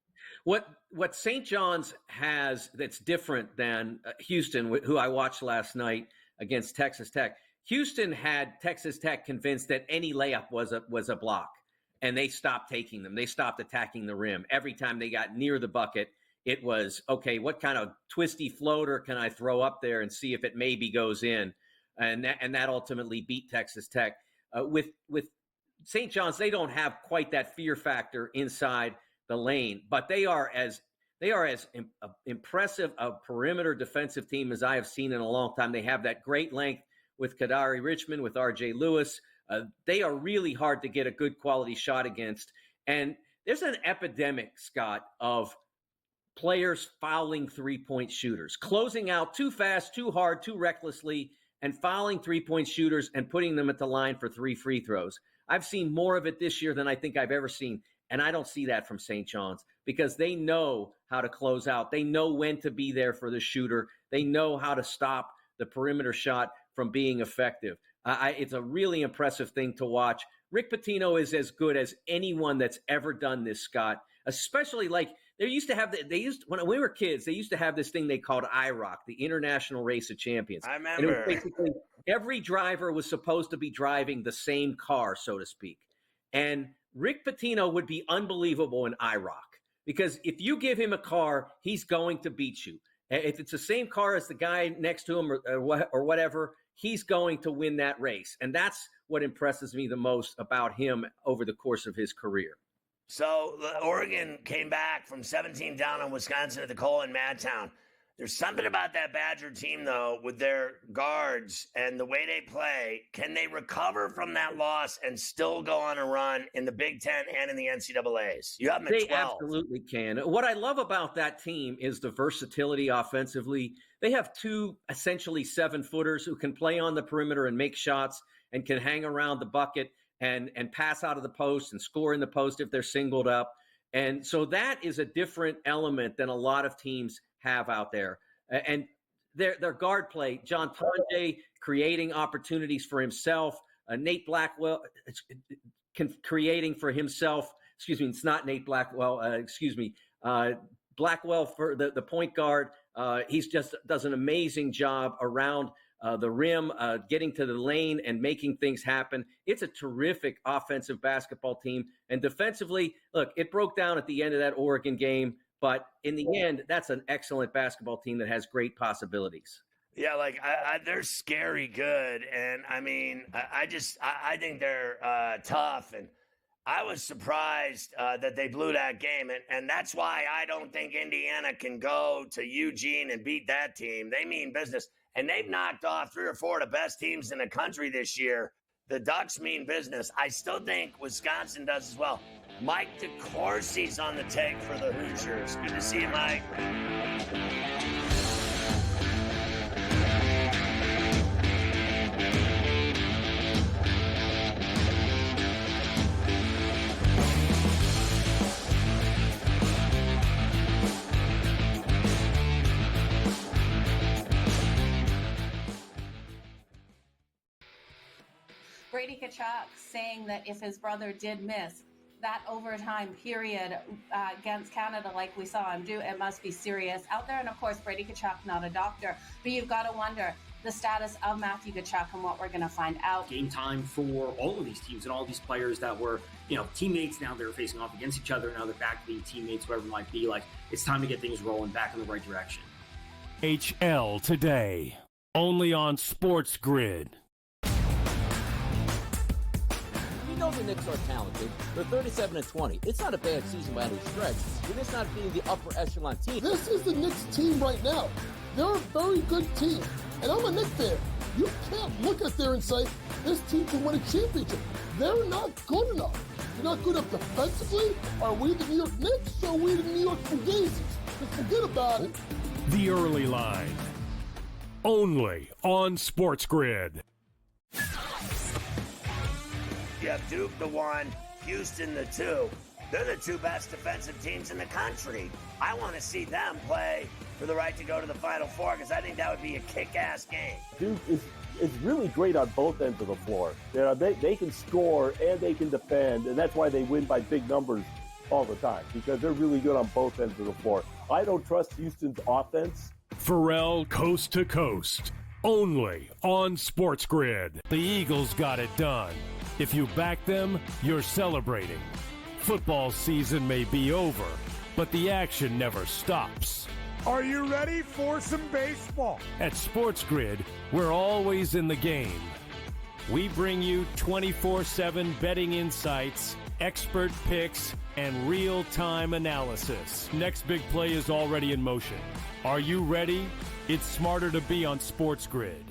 What St. John's has that's different than Houston, who I watched last night against Texas Tech. Houston had Texas Tech convinced that any layup was a block, and they stopped taking them. They stopped attacking the rim. Every time they got near the bucket, it was, okay, what kind of twisty floater can I throw up there and see if it maybe goes in? And that ultimately beat Texas Tech. With St. John's, they don't have quite that fear factor inside the lane, but they are as impressive a perimeter defensive team as I have seen in a long time. They have that great length with Kadari Richmond, with R.J. Lewis. They are really hard to get a good quality shot against. And there's an epidemic, Scott, of players fouling 3-point shooters, closing out too fast, too hard, too recklessly, and fouling 3-point shooters and putting them at the line for 3 free throws. I've seen more of it this year than I think I've ever seen And I don't see that from St. John's because they know how to close out. They know when to be there for the shooter. They know how to stop the perimeter shot from being effective. It's a really impressive thing to watch. Rick Pitino is as good as anyone that's ever done this, Scott, especially like they used to have, when we were kids, they used to have this thing they called IROC, the International Race of Champions.
I remember.
And it was basically every driver was supposed to be driving the same car, so to speak. And Rick Pitino would be unbelievable in IROC because if you give him a car, he's going to beat you. If it's the same car as the guy next to him or whatever, he's going to win that race. And that's what impresses me the most about him over the course of his career.
So Oregon came back from 17 down on Wisconsin at the Cole in Madtown. There's something about that Badger team, though, with their guards and the way they play. Can they recover from that loss and still go on a run in the Big Ten and in the NCAAs? You have them at 12.
They absolutely can. What I love about that team is the versatility offensively. They have two essentially 7-footers who can play on the perimeter and make shots and can hang around the bucket and pass out of the post and score in the post if they're singled up. And so that is a different element than a lot of teams have out there. And their guard play, John Tonje creating opportunities for himself, Nate Blackwell creating for himself. Excuse me, it's not Nate Blackwell. Blackwell for the point guard. He's just does an amazing job around the rim, getting to the lane and making things happen. It's a terrific offensive basketball team. And defensively, look, it broke down at the end of that Oregon game. But in the end, that's an excellent basketball team that has great possibilities.
Yeah, like they're scary good. And I mean, I think they're tough. And I was surprised that they blew that game. And that's why I don't think Indiana can go to Eugene and beat that team. They mean business. And they've knocked off 3 or 4 of the best teams in the country this year. The Ducks mean business. I still think Wisconsin does as well. Mike DeCourcy's on the take for the Hoosiers. Good to see you, Mike.
Brady Tkachuk saying that if his brother did miss that overtime period against Canada like we saw him do, it must be serious out there. And of course, Brady Tkachuk, not a doctor, but you've got to wonder the status of Matthew Tkachuk and what we're going to find out.
Game time for all of these teams and all these players that were, teammates. Now they're facing off against each other. Now they're back to being teammates, whatever it might be. Like, it's time to get things rolling back in the right direction.
HL today, only on SportsGrid.
We know the Knicks are talented. They're 37-20. It's not a bad season by any stretch. They're just not being the upper echelon team.
This is the Knicks team right now. They're a very good team. And I'm a Knicks fan. You can't look at there and say, this team can win a championship. They're not good enough. They're not good enough defensively. Are we the New York Knicks or are we the New York Fugazis? Just forget about it.
The Early Line, only on SportsGrid.
You have Duke the 1, Houston the 2. They're the 2 best defensive teams in the country. I want to see them play for the right to go to the Final Four because I think that would be a kick-ass game.
Duke is really great on both ends of the floor. They can score and they can defend, and that's why they win by big numbers all the time, because they're really good on both ends of the floor. I don't trust Houston's offense.
Ferrall coast to coast, only on SportsGrid. The Eagles got it done. If you back them, you're celebrating. Football season may be over, but the action never stops.
Are you ready for some baseball?
At SportsGrid, we're always in the game. We bring you 24/7 betting insights, expert picks, and real-time analysis. Next big play is already in motion. Are you ready? It's smarter to be on SportsGrid.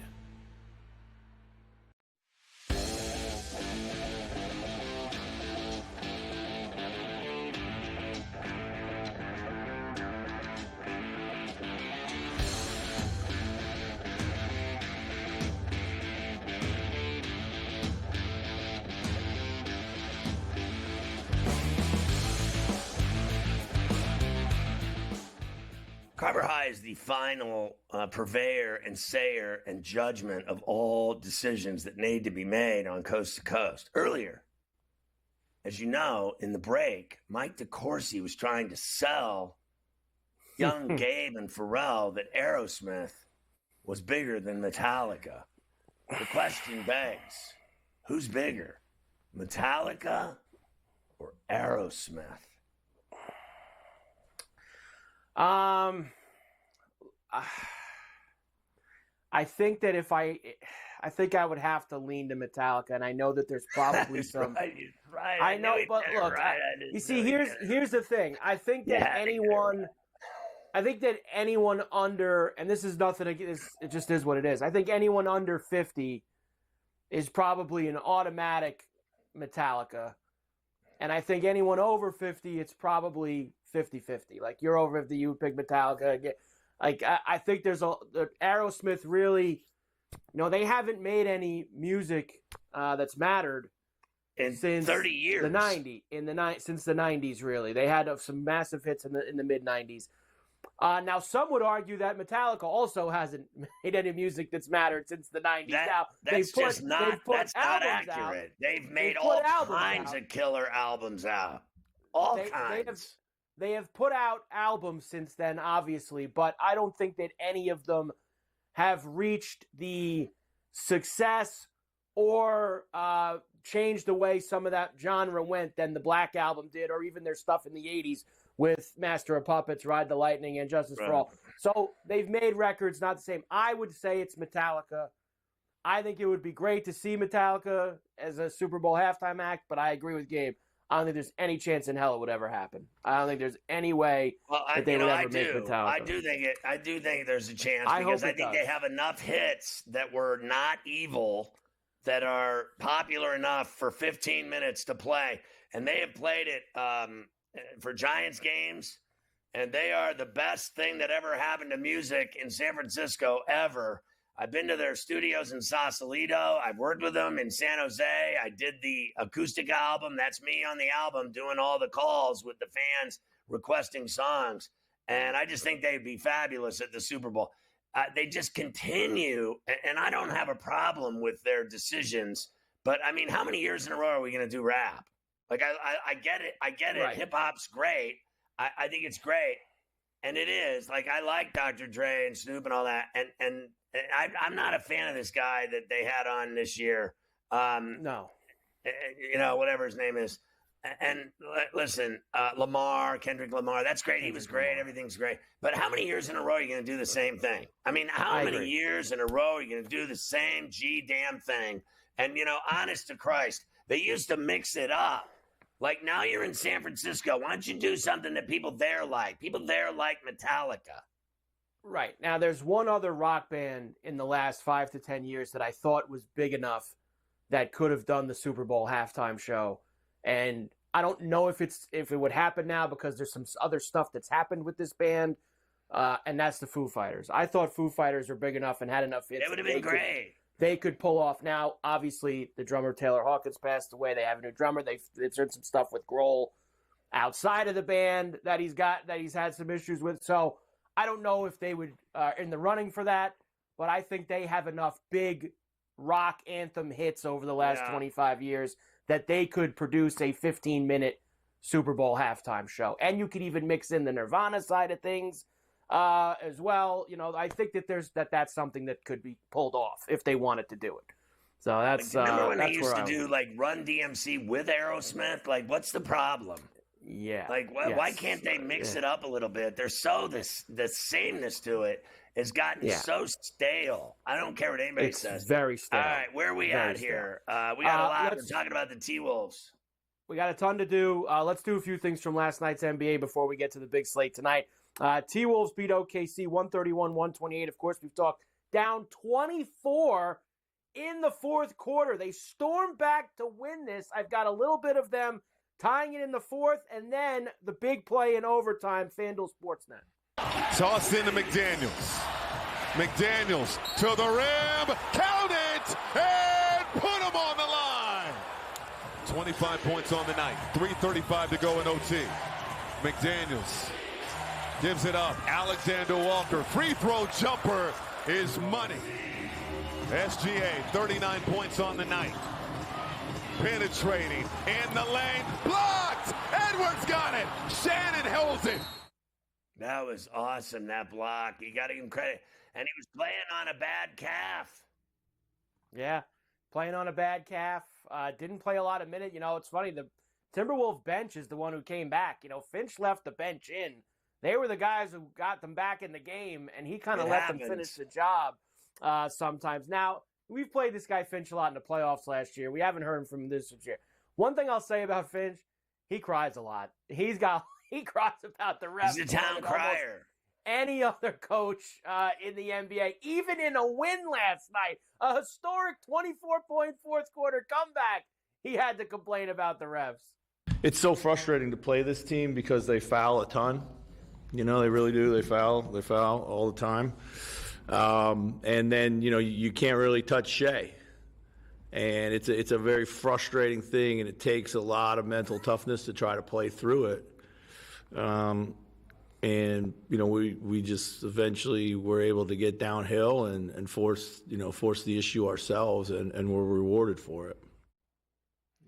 Carver High is the final purveyor and sayer and judgment of all decisions that need to be made on Coast to Coast. Earlier, as you know, in the break, Mike DeCourcy was trying to sell young Gabe and Ferrall that Aerosmith was bigger than Metallica. The question begs, who's bigger, Metallica or Aerosmith?
I think that I think I would have to lean to Metallica, and I know that there's probably some.
Right.
I know, but look, you see, here's the thing. I think that anyone under, and this is nothing against, it just is what it is. I think anyone under 50 is probably an automatic Metallica, and I think anyone over 50, it's probably 50-50. Like, you're over 50, you would pick Metallica. Like, I think the Aerosmith really, they haven't made any music that's mattered since
30 years.
Since the 90s, really. They had some massive hits in the mid 90s. Now, some would argue that Metallica also hasn't made any music that's mattered since the 90s.
That's not accurate.
Out.
They've made all kinds of killer albums out. All kinds.
They have put out albums since then, obviously, but I don't think that any of them have reached the success or changed the way some of that genre went than the Black Album did, or even their stuff in the 80s with Master of Puppets, Ride the Lightning, and Justice for All. So they've made records not the same. I would say it's Metallica. I think it would be great to see Metallica as a Super Bowl halftime act, but I agree with Gabe. I don't think there's any chance in hell it would ever happen. I don't think there's any way that they would ever make Metallica.
I do think there's a chance because I think they have enough hits that were not evil that are popular enough for 15 minutes to play. And they have played it for Giants games, and they are the best thing that ever happened to music in San Francisco ever. I've been to their studios in Sausalito. I've worked with them in San Jose. I did the acoustic album. That's me on the album doing all the calls with the fans requesting songs. And I just think they'd be fabulous at the Super Bowl. They just continue, and I don't have a problem with their decisions. But, I mean, how many years in a row are we going to do rap? Like, I get it. I get it. Right. Hip-hop's great. I think it's great. And it is. Like, I like Dr. Dre and Snoop and all that. And I'm not a fan of this guy that they had on this year.
No.
Whatever his name is. And listen, Kendrick Lamar, that's great. He was great. Everything's great. But how many years in a row are you going to do the same thing? I mean, how many years in a row are you going to do the same damn thing? And, honest to Christ, they used to mix it up. Like, now you're in San Francisco. Why don't you do something that people there like? People there like Metallica.
Right. Now, there's one other rock band in the last 5 to 10 years that I thought was big enough that could have done the Super Bowl halftime show. And I don't know if it would happen now because there's some other stuff that's happened with this band, and that's the Foo Fighters. I thought Foo Fighters were big enough and had enough hits.
It would have been great.
They could pull off. Now, obviously, the drummer Taylor Hawkins passed away. They have a new drummer. They've done some stuff with Grohl outside of the band that he's had some issues with. So I don't know if they would in the running for that, but I think they have enough big rock anthem hits over the last 25 years that they could produce a 15-minute Super Bowl halftime show. And you could even mix in the Nirvana side of things as well. I think that that's something that could be pulled off if they wanted to do it. So that's
remember when they used to do like Run DMC with Aerosmith? Like, what's the problem?
Yeah.
Like, why can't they mix it up a little bit? There's the sameness to it has gotten so stale. I don't care what anybody says.
It's very stale.
All right, where are we at here? We got a lot. We're talking about the T-Wolves.
We got a ton to do. Let's do a few things from last night's NBA before we get to the big slate tonight. T-Wolves beat OKC 131-128. Of course, we've talked down 24 in the fourth quarter. They stormed back to win this. I've got a little bit of them tying it in the fourth, and then the big play in overtime, FanDuel Sportsnet.
Toss into McDaniels. McDaniels to the rim. Count it! And put him on the line. 25 points on the night. 3:35 to go in OT. McDaniels gives it up. Alexander Walker, free throw jumper is money. SGA, 39 points on the night. Penetrating in the lane, blocked. Edwards got it. Shannon holds it.
That was awesome, that block. You got to give him credit. And he was playing on a bad calf.
Yeah, playing on a bad calf. Didn't play a lot of minutes. You know, it's funny. The Timberwolves bench is the one who came back. You know, Finch left the bench in. They were the guys who got them back in the game, and he kind of let them finish the job sometimes. Now, we've played this guy Finch a lot in the playoffs last year. We haven't heard him from this year. One thing I'll say about Finch, he cries a lot. He cries about the refs.
He's a town crier.
Any other coach in the NBA, even in a win last night, a historic 24-point fourth quarter comeback, he had to complain about the refs.
It's so frustrating to play this team because they foul a ton. You know, they really do. They foul all the time. And then, you know, you can't really touch Shea. And it's a very frustrating thing, and it takes a lot of mental toughness to try to play through it. And, you know, we just eventually were able to get downhill and force the issue ourselves, and we're rewarded for it.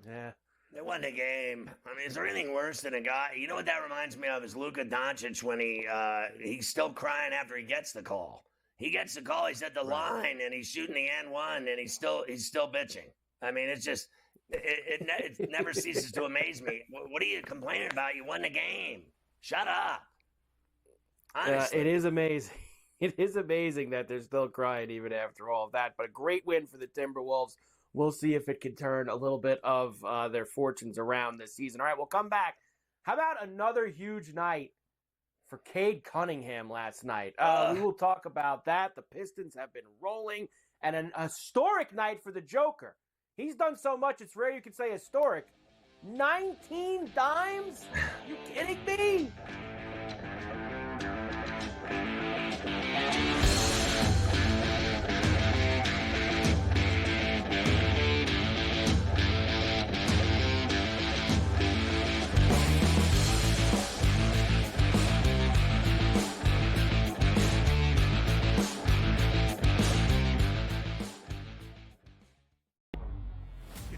Yeah.
They won the game. I mean, is there anything worse than a guy? You know what that reminds me of is Luka Doncic when he's still crying after he gets the call. He gets the call, he's at the line, and he's shooting the N1, and he's still bitching. I mean, it's just it never ceases to amaze me. What are you complaining about? You won the game. Shut up. Honestly.
It is amazing. It is amazing that they're still crying even after all of that. But a great win for the Timberwolves. We'll see if it can turn a little bit of their fortunes around this season. All right, we'll come back. How about another huge night for Cade Cunningham last night? We will talk about that. The Pistons have been rolling, and an historic night for the Joker. He's done so much, it's rare you can say historic. 19 dimes? You kidding me?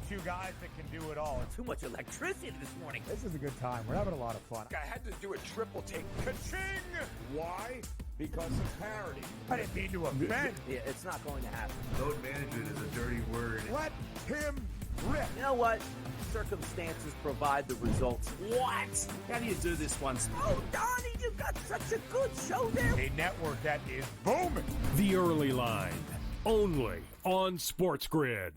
Two guys that can do it all.
Too much electricity this morning.
This is a good time. We're having a lot of fun.
I had to do a triple take.
Ka-ching! Why? Because of parity. I didn't mean to offend.
Yeah, it's not going to happen.
Load management is a dirty word.
Let him rip.
You know what? Circumstances provide the results. What?
How do you do this one?
Oh, Donnie, you've got such a good show there.
A network that is booming.
The Early Line, only on SportsGrid.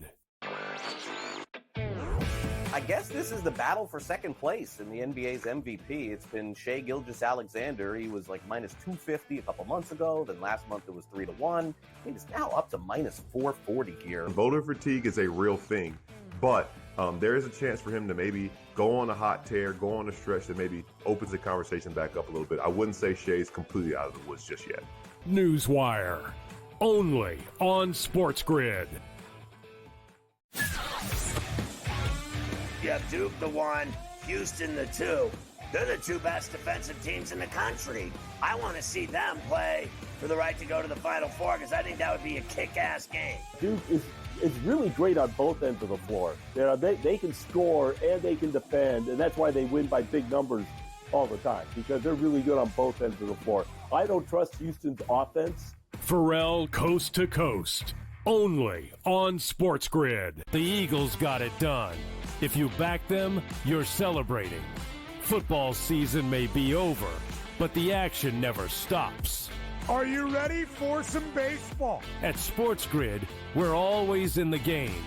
I guess this is the battle for second place in the NBA's MVP. It's been Shai Gilgeous-Alexander. He was like minus 250 a couple months ago. Then last month it was 3-1. He's now up to minus 440 here.
Voter fatigue is a real thing, but there is a chance for him to maybe go on a hot tear, go on a stretch that maybe opens the conversation back up a little bit. I wouldn't say Shai's completely out of the woods just yet.
Newswire, only on SportsGrid.
You have Duke the 1, Houston the 2. They're the two best defensive teams in the country. I want to see them play for the right to go to the Final Four because I think that would be a kick-ass game.
Duke is really great on both ends of the floor. They can score and they can defend, and that's why they win by big numbers all the time, because they're really good on both ends of the floor. I don't trust Houston's offense.
Ferrall coast to coast, only on SportsGrid. The Eagles got it done. If you back them, you're celebrating. Football season may be over, but the action never stops.
Are you ready for some baseball?
At SportsGrid, we're always in the game.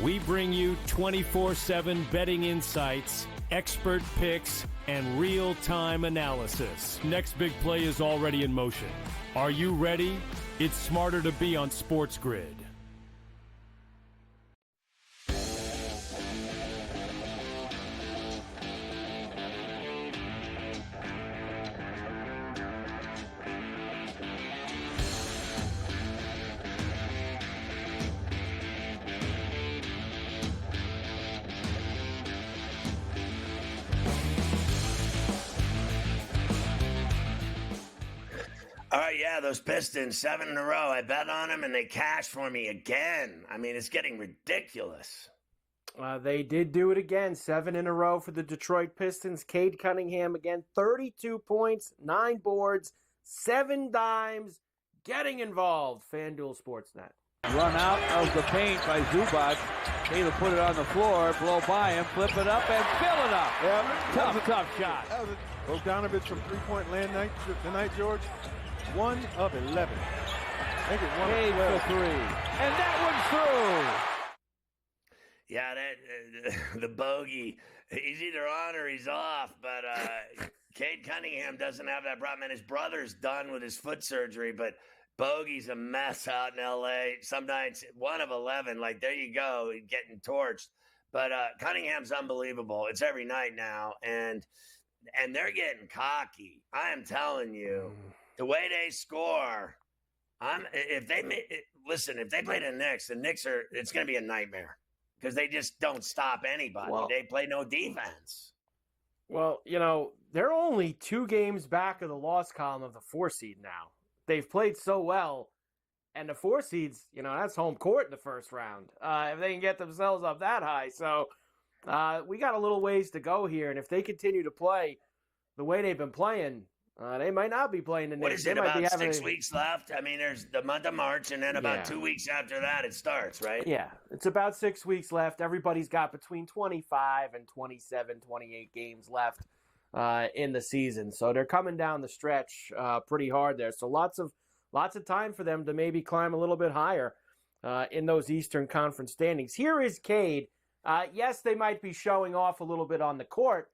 We bring you 24/7 betting insights, expert picks, and real-time analysis. Next big play is already in motion. Are you ready? It's smarter to be on SportsGrid.
All right, yeah, those Pistons, 7 in a row. I bet on them, and they cashed for me again. I mean, it's getting ridiculous.
They did do it again, 7 in a row for the Detroit Pistons. Cade Cunningham again, 32 points, 9 boards, 7 dimes, getting involved. FanDuel Sportsnet.
Run out of the paint by Zubac. He'll put it on the floor, blow by him, flip it up, and fill it up.
Yeah,
Tough shot.
That was Bogdanovich from three-point land tonight, George. 1 of 11. I think it's 1
Cade
of 12.
for 3. And that one's through.
Yeah, the bogey, he's either on or he's off, but Cade Cunningham doesn't have that problem, and his brother's done with his foot surgery, but bogey's a mess out in L.A. Some nights, 1 of 11, like, there you go, getting torched. But Cunningham's unbelievable. It's every night now, and they're getting cocky. I am telling you, the way they score, if they play the Knicks it's going to be a nightmare. Because they just don't stop anybody.
Well,
they play no defense.
Well, they're only 2 games back of the loss column of the 4 seed now. They've played so well, and the 4 seeds, that's home court in the first round. If they can get themselves up that high. So we got a little ways to go here, and if they continue to play the way they've been playing, they might not be playing the Knicks.
What is it, about 6 weeks left? I mean, there's the month of March, and then about 2 weeks after that, it starts, right?
Yeah, it's about 6 weeks left. Everybody's got between 25 and 27, 28 games left in the season. So they're coming down the stretch pretty hard there. So lots of time for them to maybe climb a little bit higher in those Eastern Conference standings. Here is Cade. Yes, they might be showing off a little bit on the court,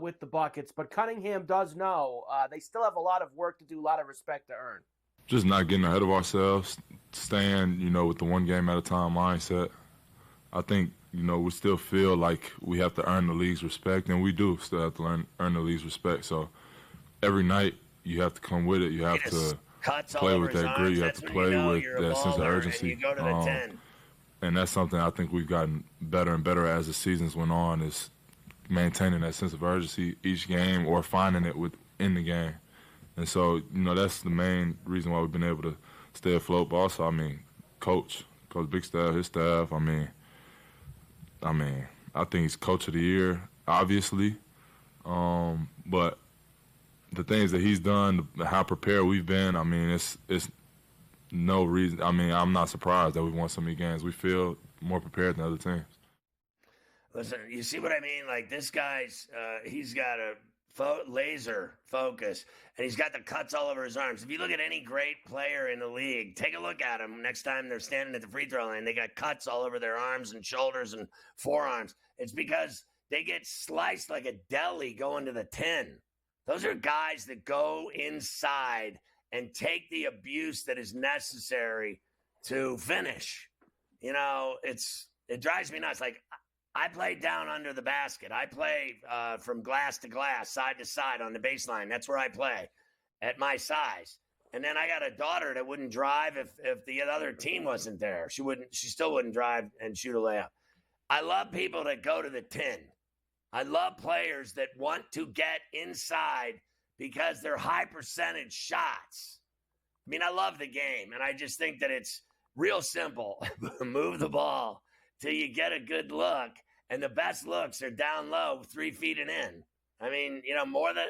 with the buckets, but Cunningham does know they still have a lot of work to do, a lot of respect to earn.
Just not getting ahead of ourselves, staying, with the one game at a time mindset. I think, we still feel like we have to earn the league's respect, and we do still have to earn the league's respect. So every night you have to come with it. You have to play with that grit. You have to play with that sense of urgency.
And you go to the 10.
And that's something I think we've gotten better and better as the seasons went on, is maintaining that sense of urgency each game or finding it within the game. And so, that's the main reason why we've been able to stay afloat. But also, Coach Big Staff, his staff, I think he's Coach of the Year, obviously. But the things that he's done, how prepared we've been, it's no reason. I'm not surprised that we won so many games. We feel more prepared than other teams.
Listen, you see what I mean? Like, this guy's, he's got a laser focus, and he's got the cuts all over his arms. If you look at any great player in the league, take a look at them next time they're standing at the free throw line. They got cuts all over their arms and shoulders and forearms. It's because they get sliced like a deli going to the 10. Those are guys that go inside and take the abuse that is necessary to finish. It drives me nuts. Like, I play down under the basket. I play from glass to glass, side to side on the baseline. That's where I play at my size. And then I got a daughter that wouldn't drive if the other team wasn't there. She still wouldn't drive and shoot a layup. I love people that go to the 10. I love players that want to get inside because they're high percentage shots. I love the game, and I just think that it's real simple. Move the ball till you get a good look, and the best looks are down low, 3 feet and in. More than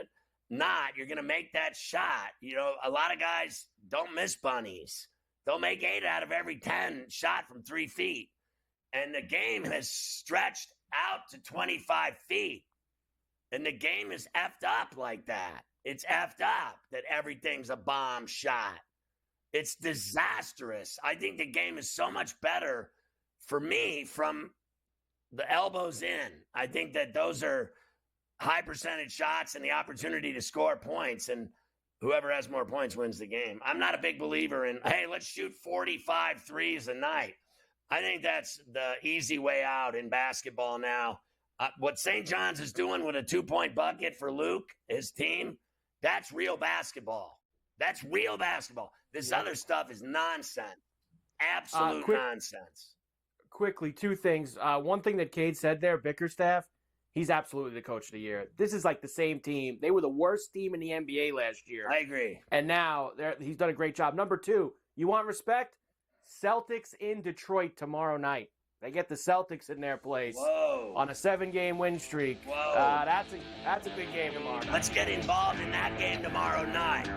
not, you're going to make that shot. A lot of guys don't miss bunnies. They'll make 8 out of every 10 shot from 3 feet. And the game has stretched out to 25 feet. And the game is effed up like that. It's effed up that everything's a bomb shot. It's disastrous. I think the game is so much better for me from the elbows in. I think that those are high percentage shots and the opportunity to score points, and whoever has more points wins the game. I'm not a big believer in, hey, let's shoot 45 threes a night. I think that's the easy way out in basketball now. What St. John's is doing with a 2-point bucket for Luke, his team, that's real basketball. That's real basketball. This other stuff is nonsense. Absolute nonsense.
Quickly, 2 things. One thing that Cade said there, Bickerstaff, he's absolutely the coach of the year. This is like the same team. They were the worst team in the NBA last year.
I agree.
And now he's done a great job. Number 2, you want respect? Celtics in Detroit tomorrow night. They get the Celtics in their place.
Whoa.
On a 7-game win streak.
Whoa.
That's a big game tomorrow night.
Let's get involved in that game tomorrow night.